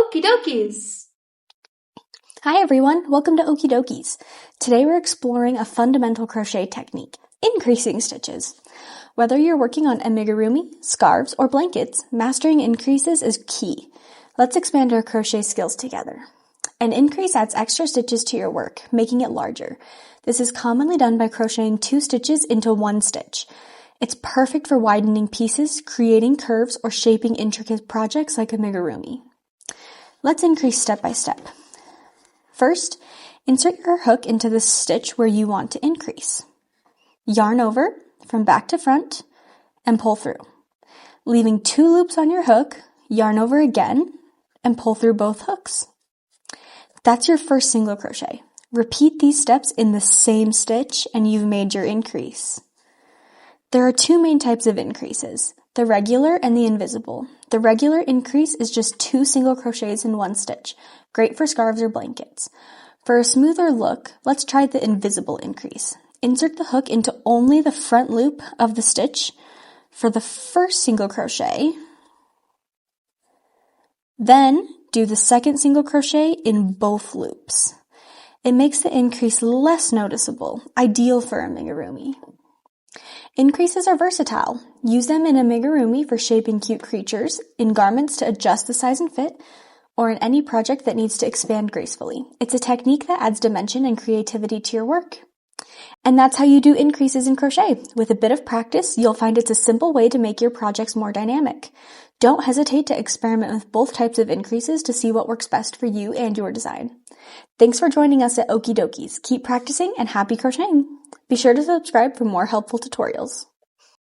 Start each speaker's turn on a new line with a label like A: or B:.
A: Okey Dokeys!
B: Hi everyone, welcome to Okey Dokeys. Today we're exploring a fundamental crochet technique, increasing stitches. Whether you're working on amigurumi, scarves, or blankets, mastering increases is key. Let's expand our crochet skills together. An increase adds extra stitches to your work, making it larger. This is commonly done by crocheting 2 stitches into 1 stitch. It's perfect for widening pieces, creating curves, or shaping intricate projects like amigurumi. Let's increase step by step. First, insert your hook into the stitch where you want to increase. Yarn over from back to front and pull through. Leaving 2 loops on your hook, yarn over again and pull through both hooks. That's your first single crochet. Repeat these steps in the same stitch and you've made your increase. There are 2 main types of increases, the regular and the invisible. The regular increase is just 2 single crochets in 1 stitch, great for scarves or blankets. For a smoother look, let's try the invisible increase. Insert the hook into only the front loop of the stitch for the first single crochet. Then do the second single crochet in both loops. It makes the increase less noticeable, ideal for amigurumi. Increases are versatile. Use them in amigurumi for shaping cute creatures, in garments to adjust the size and fit, or in any project that needs to expand gracefully. It's a technique that adds dimension and creativity to your work. And that's how you do increases in crochet. With a bit of practice, you'll find it's a simple way to make your projects more dynamic. Don't hesitate to experiment with both types of increases to see what works best for you and your design. Thanks for joining us at Okey Dokeys. Keep practicing and happy crocheting! Be sure to subscribe for more helpful tutorials.